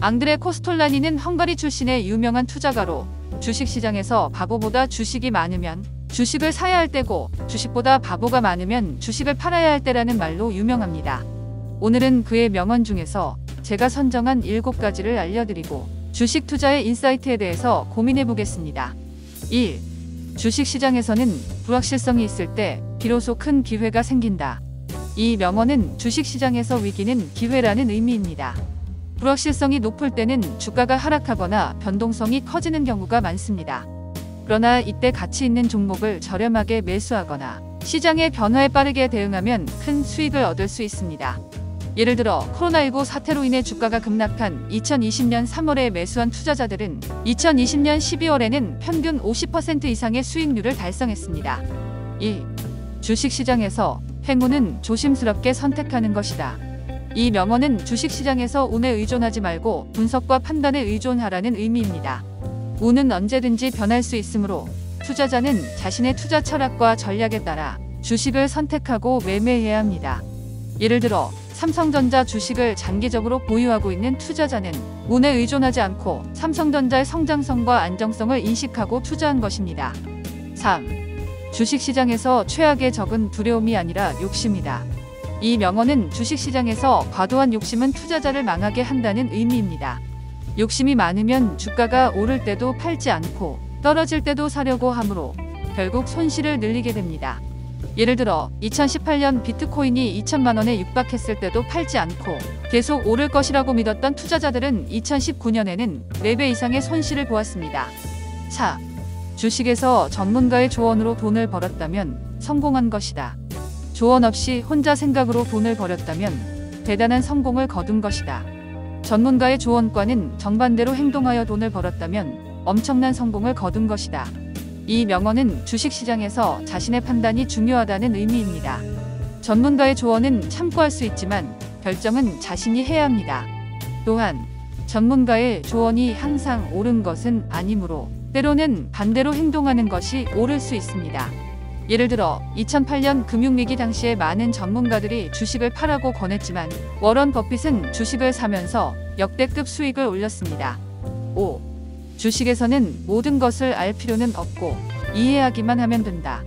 앙드레 코스톨라니는 헝가리 출신의 유명한 투자가로 주식시장에서 바보보다 주식이 많으면 주식을 사야 할 때고 주식보다 바보가 많으면 주식을 팔아야 할 때라는 말로 유명합니다. 오늘은 그의 명언 중에서 제가 선정한 7가지를 알려드리고 주식 투자의 인사이트에 대해서 고민해 보겠습니다. 1. 주식시장에서는 불확실성이 있을 때 비로소 큰 기회가 생긴다. 이 명언은 주식시장에서 위기는 기회라는 의미입니다. 불확실성이 높을 때는 주가가 하락하거나 변동성이 커지는 경우가 많습니다. 그러나 이때 가치 있는 종목을 저렴하게 매수하거나 시장의 변화에 빠르게 대응하면 큰 수익을 얻을 수 있습니다. 예를 들어 코로나19 사태로 인해 주가가 급락한 2020년 3월에 매수한 투자자들은 2020년 12월에는 평균 50% 이상의 수익률을 달성했습니다. 2. 주식시장에서 행운은 조심스럽게 선택하는 것이다. 이 명언은 주식시장에서 운에 의존하지 말고 분석과 판단에 의존하라는 의미입니다. 운은 언제든지 변할 수 있으므로 투자자는 자신의 투자 철학과 전략에 따라 주식을 선택하고 매매해야 합니다. 예를 들어 삼성전자 주식을 장기적으로 보유하고 있는 투자자는 운에 의존하지 않고 삼성전자의 성장성과 안정성을 인식하고 투자한 것입니다. 3. 주식시장에서 최악의 적은 두려움이 아니라 욕심이다. 이 명언은 주식시장에서 과도한 욕심은 투자자를 망하게 한다는 의미입니다. 욕심이 많으면 주가가 오를 때도 팔지 않고 떨어질 때도 사려고 하므로 결국 손실을 늘리게 됩니다. 예를 들어 2018년 비트코인이 2천만 원에 육박했을 때도 팔지 않고 계속 오를 것이라고 믿었던 투자자들은 2019년에는 4배 이상의 손실을 보았습니다. 4. 주식에서 전문가의 조언으로 돈을 벌었다면 성공한 것이다. 조언 없이 혼자 생각으로 돈을 벌였다면 대단한 성공을 거둔 것이다. 전문가의 조언과는 정반대로 행동하여 돈을 벌었다면 엄청난 성공을 거둔 것이다. 이 명언은 주식시장에서 자신의 판단이 중요하다는 의미입니다. 전문가의 조언은 참고할 수 있지만 결정은 자신이 해야 합니다. 또한 전문가의 조언이 항상 옳은 것은 아니므로 때로는 반대로 행동하는 것이 옳을 수 있습니다. 예를 들어 2008년 금융위기 당시에 많은 전문가들이 주식을 파라고 권했지만 워런 버핏은 주식을 사면서 역대급 수익을 올렸습니다. 5. 주식에서는 모든 것을 알 필요는 없고 이해하기만 하면 된다.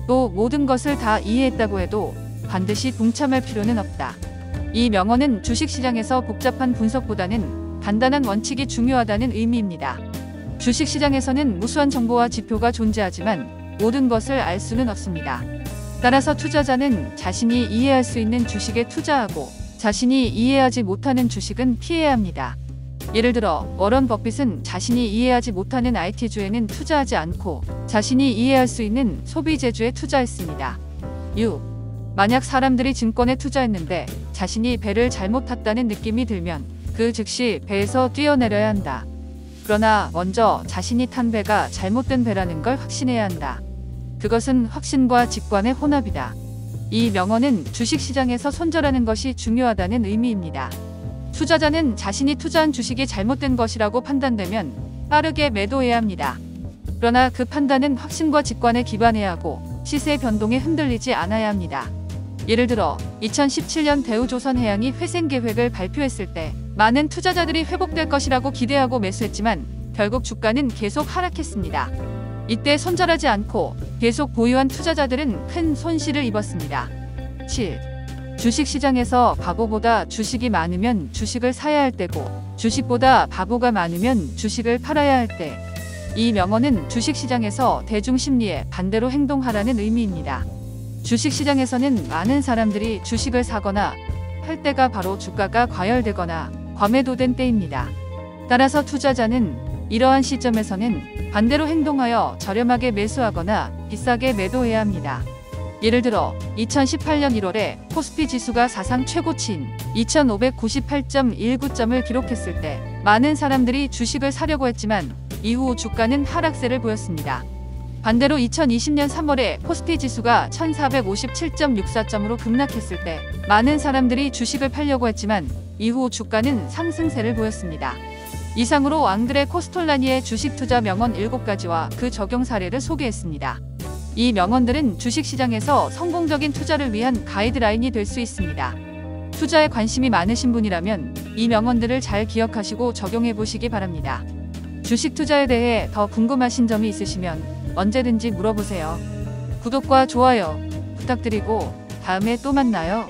또 모든 것을 다 이해했다고 해도 반드시 동참할 필요는 없다. 이 명언은 주식시장에서 복잡한 분석보다는 간단한 원칙이 중요하다는 의미입니다. 주식시장에서는 무수한 정보와 지표가 존재하지만 모든 것을 알 수는 없습니다. 따라서 투자자는 자신이 이해할 수 있는 주식에 투자하고 자신이 이해하지 못하는 주식은 피해야 합니다. 예를 들어 워런 버핏은 자신이 이해하지 못하는 IT주에는 투자하지 않고 자신이 이해할 수 있는 소비재주에 투자했습니다. 6. 만약 사람들이 증권에 투자했는데 자신이 배를 잘못 탔다는 느낌이 들면 그 즉시 배에서 뛰어내려야 한다. 그러나 먼저 자신이 탄 배가 잘못된 배라는 걸 확신해야 한다. 그것은 확신과 직관의 혼합이다. 이 명언은 주식시장에서 손절하는 것이 중요하다는 의미입니다. 투자자는 자신이 투자한 주식이 잘못된 것이라고 판단되면 빠르게 매도해야 합니다. 그러나 그 판단은 확신과 직관에 기반해야 하고 시세의 변동에 흔들리지 않아야 합니다. 예를 들어 2017년 대우조선해양이 회생 계획을 발표했을 때 많은 투자자들이 회복될 것이라고 기대하고 매수했지만 결국 주가는 계속 하락했습니다. 이때 손절하지 않고 계속 보유한 투자자들은 큰 손실을 입었습니다. 7. 주식시장에서 바보보다 주식이 많으면 주식을 사야 할 때고 주식보다 바보가 많으면 주식을 팔아야 할 때. 이 명언은 주식시장에서 대중심리에 반대로 행동하라는 의미입니다. 주식시장에서는 많은 사람들이 주식을 사거나 팔 때가 바로 주가가 과열되거나 과매도된 때입니다. 따라서 투자자는 이러한 시점에서는 반대로 행동하여 저렴하게 매수하거나 비싸게 매도해야 합니다. 예를 들어 2018년 1월에 코스피 지수가 사상 최고치인 2598.19점을 기록했을 때 많은 사람들이 주식을 사려고 했지만 이후 주가는 하락세를 보였습니다. 반대로 2020년 3월에 코스피 지수가 1457.64점으로 급락했을 때 많은 사람들이 주식을 팔려고 했지만 이후 주가는 상승세를 보였습니다. 이상으로 앙드레 코스톨라니의 주식 투자 명언 7가지와 그 적용 사례를 소개했습니다. 이 명언들은 주식시장에서 성공적인 투자를 위한 가이드라인이 될 수 있습니다. 투자에 관심이 많으신 분이라면 이 명언들을 잘 기억하시고 적용해 보시기 바랍니다. 주식 투자에 대해 더 궁금하신 점이 있으시면 언제든지 물어보세요. 구독과 좋아요 부탁드리고 다음에 또 만나요.